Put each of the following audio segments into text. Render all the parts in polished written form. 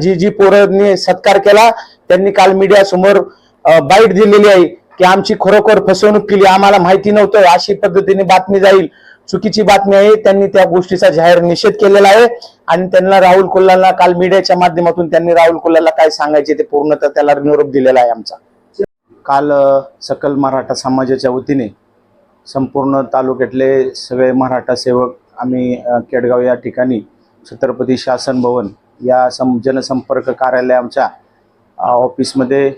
जी पोरांनी सत्कार केला त्यांनी काल मीडिया समोर बाईट दिलेली आहे की आमची खरोखर फसवणूक केली, आम्हाला माहिती नव्हतं, अशी पद्धतीने बातमी जाईल, चुकीची बातमी आहे. त्यांनी त्या गोष्टीचा जाहीर निषेध केलेला आहे आणि त्यांना राहुल कुल्लाला काल मीडियाच्या माध्यमातून त्यांनी राहुल कुल्लाला काय सांगायचे ते पूर्णतः त्याला निरोप दिलेला आहे आमचा. काल सकल मराठा समाजाच्या वतीने संपूर्ण तालुक्यातले सगळे मराठा सेवक आम्ही केडगाव या ठिकाणी छत्रपती शासन भवन या जनसंपर्क कार्यालय आमच्या ऑफिसमध्ये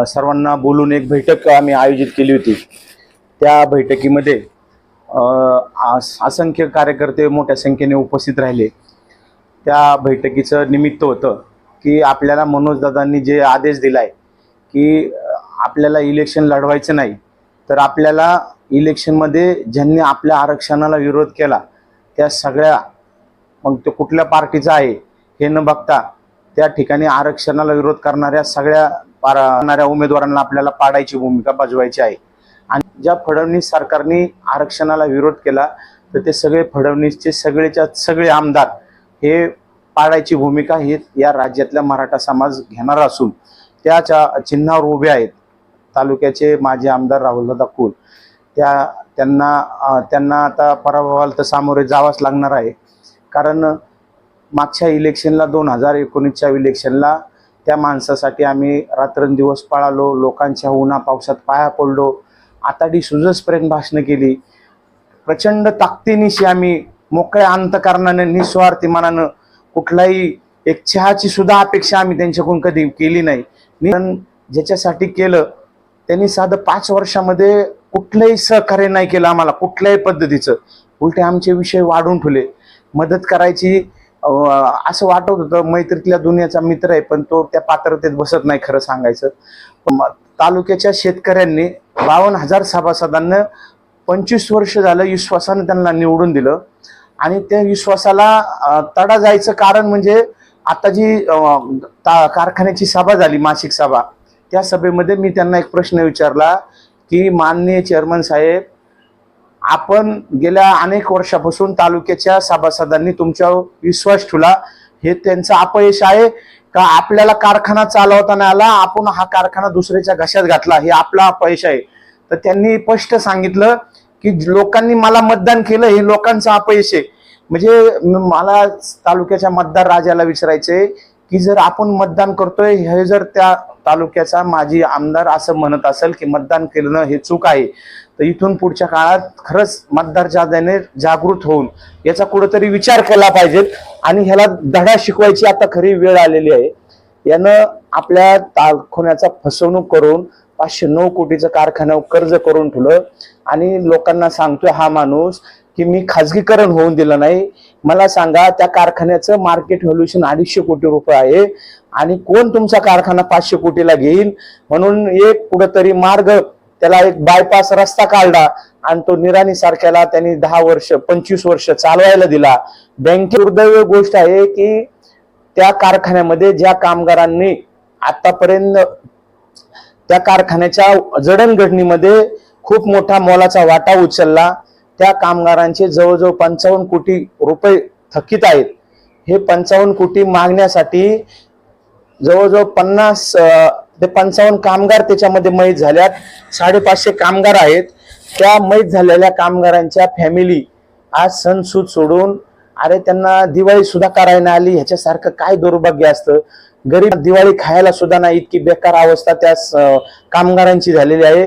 सर्वांना बोलून एक बैठक आम्ही आयोजित केली होती. त्या बैठकीमध्ये असंख्य कार्यकर्ते मोठ्या संख्येने उपस्थित राहिले. त्या बैठकीचं निमित्त होतं की आपल्याला मनोजदादांनी जे आदेश दिलाय की आपल्याला इलेक्शन लढवायचं नाही, तर आपल्याला इलेक्शनमध्ये ज्यांनी आपल्या आरक्षणाला विरोध केला त्या सगळ्या, मग तो कुठल्या पार्टीचा आहे हे न बघता त्या ठिकाणी आरक्षणाला विरोध करणाऱ्या सगळ्या उमेदवारांना आपल्याला पाडायची भूमिका बजवायची आहे. आणि ज्या फडणवीस सरकारने आरक्षणाला विरोध केला तर ते सगळे फडणवीसचे सगळेच्या सगळे आमदार हे पाडायची भूमिका ही या राज्यातल्या मराठा समाज घेणार असून त्याच्या चिन्हावर उभे आहेत. तालुक्याचे माजी आमदार राहुलदादा कुल त्यांना आता पराभवाला तर सामोरे जावंच लागणार आहे. कारण मागच्या इलेक्शनला 2019च्या इलेक्शनला त्या माणसासाठी आम्ही रात्रंदिवस पळालो, लोकांच्या उन्हा पावसात पाया पडलो, आताडी सुजसपर्यंत भाषणं केली, प्रचंड ताकदीनिशी आम्ही मोकळ्या अंतकरणाने निस्वार्थी मनानं कुठलाही एक चहाची सुद्धा अपेक्षा आम्ही त्यांच्याकडून कधी केली नाही. ज्याच्यासाठी केलं त्यांनी साधं 5 वर्षामध्ये कुठलंही सहकार्य नाही केलं आम्हाला कुठल्याही पद्धतीचं. उलटे आमचे विषय वाढून ठेवले. मदत करायची असं वाटत होतं, मैत्रीतल्या दुनियाचा मित्र आहे पण तो त्या पात्रतेत बसत नाही खरं सांगायचं. तालुक्याच्या शेतकऱ्यांनी 52,000 सभासदांना 25 वर्ष झालं विश्वासाने त्यांना निवडून दिलं आणि त्या विश्वासाला तडा जायचं कारण म्हणजे आता जी कारखान्याची सभा झाली, मासिक सभा, त्या सभेमध्ये मी त्यांना एक प्रश्न विचारला की माननीय चेअरमन साहेब, आपण गेल्या अनेक वर्षापासून तालुक्याच्या सभासदांनी तुमच्यावर विश्वास ठेवला, हे त्यांचं अपयश आहे का आपल्याला कारखाना चालवता नाही आला, आपण हा कारखाना दुसऱ्याच्या घशात घातला, हे आपला अपयश आहे. तर त्यांनी स्पष्ट सांगितलं की लोकांनी मला मतदान केलं हे लोकांचं अपयश आहे. म्हणजे मला तालुक्याच्या मतदार राजाला विचारायचंय की जर आपण मतदान करतोय हे जर त्या तालुक्याचा माजी आमदार असं म्हणत असेल की मतदान केलं हे चूक आहे, तर इथून पुढच्या काळात खरंच मतदार जातीने जागृत होऊन याचा कुठेतरी विचार केला पाहिजे आणि ह्याला धडा शिकवायची आता खरी वेळ आलेली आहे. यानं आपल्या कारखान्याचा फसवणूक करून 509 कोटीचं कारखान्यावर कर्ज करून ठेवलं आणि लोकांना सांगतोय हा माणूस की मी खाजगीकरण होऊन दिलं नाही. मला सांगा त्या कारखान्याचं मार्केट व्हॅल्युएशन 250 कोटी रुपये आहे आणि कोण तुमचा कारखाना 500 कोटीला घेईल. म्हणून एक कुठंतरी मार्ग त्याला एक बायपास रस्ता काढला आणि तो निराणी सारख्याला त्यांनी 10 वर्ष 25 वर्ष चालवायला दिला. दुर्दैव गोष्ट आहे की त्या कारखान्यामध्ये ज्या कामगारांनी आतापर्यंत त्या कारखान्याच्या जडणघडणीमध्ये खूप मोठा मोलाचा वाटा उचलला, त्या कामगारांचे जवळजवळ 55 कोटी रुपये थकीत आहेत. हे 55 कोटी मागण्यासाठी जवळजवळ 50 ते 55 कामगार त्याच्यामध्ये मयत झाल्यात. 550 कामगार आहेत. त्या मयत झालेल्या कामगारांच्या फॅमिली आज सणसूद सोडून अरे त्यांना दिवाळी सुद्धा करायला आली, ह्याच्यासारखं काय दुर्भाग्य असतं. गरीब दिवाळी खायला सुद्धा नाही इतकी बेकार अवस्था त्या कामगारांची झालेली आहे.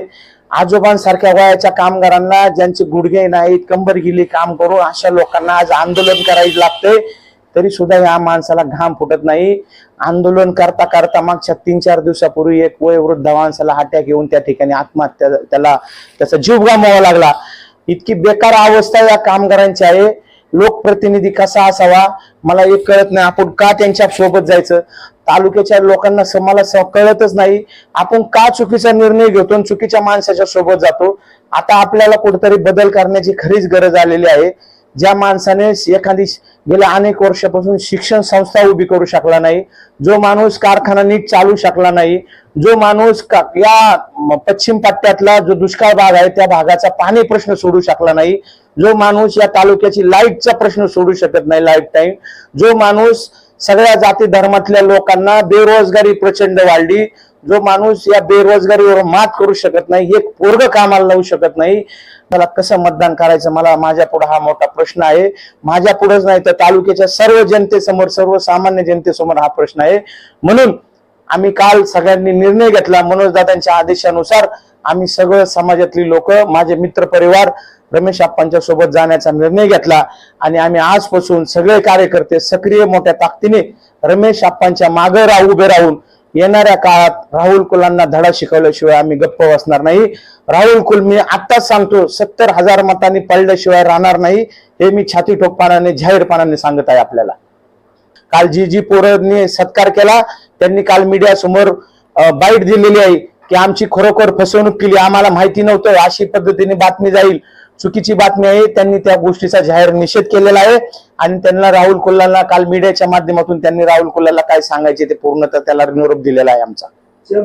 आजोबांसारख्या वयाच्या कामगारांना ज्यांचे गुडघे नाहीत, कंबर गेली काम करून अशा लोकांना आज आंदोलन करायला लागतंय, तरी सुद्धा या माणसाला घाम फुटत नाही. आंदोलन करता करता मागच्या 3-4 दिवसापूर्वी एक वयोवृद्ध माणसाला अटॅक येऊन त्या ठिकाणी आत्महत्या, त्याचा जीव गमवावा लागला. इतकी बेकार अवस्था या कामगारांची आहे. लोकप्रतिनिधी कसा असावा मला एक कळत नाही. आपण का त्यांच्या सोबत जायचं? तालुक्याच्या लोकांना मला कळतच नाही. आपण का चुकीचा निर्णय घेतो, चुकीच्या माणसाच्या सोबत जातो. आता आपल्याला कुठेतरी बदल करण्याची खरीच गरज आलेली आहे. ज्या माणसाने एखादी गेल्या अनेक वर्षापासून शिक्षण संस्था उभी करू शकला नाही, जो माणूस कारखाना नीट चालू शकला नाही, जो माणूस या पश्चिम पट्ट्यातला जो दुष्काळ भाग आहे त्या भागाचा पाणी प्रश्न सोडू शकला नाही, जो माणूस या तालुक्याची लाईटचा प्रश्न सोडू शकत नाही, लाईफ टाईम, जो माणूस सगळ्या जाती धर्मातल्या लोकांना बेरोजगारी प्रचंड वाढली. जो माणूस या बेरोजगारीवर मात करू शकत नाही, एक पोरग कामाला लावू शकत नाही, मला कसं मतदान करायचं? मला माझ्या पुढे हा मोठा प्रश्न आहे. माझ्या पुढेच नाही तर तालुक्याच्या सर्व जनतेसमोर, सर्वसामान्य जनतेसमोर हा प्रश्न आहे. म्हणून आम्ही काल सगळ्यांनी निर्णय घेतला. मनोजदादांच्या आदेशानुसार आम्ही सगळं समाजातली लोक, माझे मित्र परिवार रमेश आप्पांच्या सोबत जाण्याचा निर्णय घेतला आणि आम्ही आजपासून सगळे कार्यकर्ते सक्रिय मोठ्या ताकदीने रमेश आप्पांच्या मागे उभे राहून येणाऱ्या काळात राहुल कुलांना धडा शिकवल्याशिवाय आम्ही गप्प बसणार नाही. राहुल कुल, मी आत्ताच सांगतो, 70,000 मतांनी पडल्याशिवाय राहणार नाही, हे मी छाती ठोकपणाने जाहीरपणाने सांगत आहे. आपल्याला काल जी पोरांनी सत्कार केला त्यांनी काल मीडिया समोर बाईट दिलेली आहे की आमची खरोखर फसवणूक केली, आम्हाला माहिती नव्हतं, अशी पद्धतीने बातमी जाईल, चुकीची बातमी आहे. त्यांनी त्या गोष्टीचा जाहीर निषेध केलेला आहे आणि त्यांना राहुल कुल्लाला काल मीडियाच्या माध्यमातून त्यांनी राहुल कुल्लाला काय सांगायचे ते पूर्ण तर त्याला निरोप दिलेला आहे आमचा.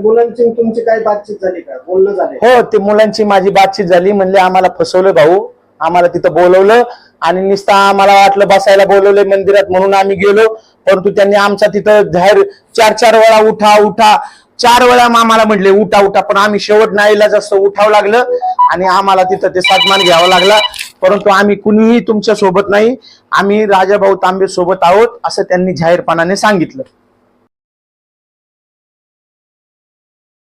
मुलांची तुमची काय बातचीत झाली का? बोलणं झालं? हो, ते मुलांची माझी बातचीत झाली. म्हणले आम्हाला फसवलं भाऊ, आम्हाला तिथं बोलवलं आणि नुसतं आम्हाला वाटलं बसायला बोलवलंय मंदिरात म्हणून आम्ही गेलो, परंतु त्यांनी आमचा तिथं जाहीर 4 वेळा उठा उठा, 4 वेळा आम्हाला म्हटले उठा उठा, पण आम्ही शेवट नाईला जसं उठावं लागलं आणि आम्हाला तिथं ते सन्मान घ्यावा लागला. परंतु आम्ही कुणीही तुमच्या सोबत नाही, आम्ही राजाभाऊ तांबे सोबत आहोत असं त्यांनी जाहीरपणाने सांगितलं.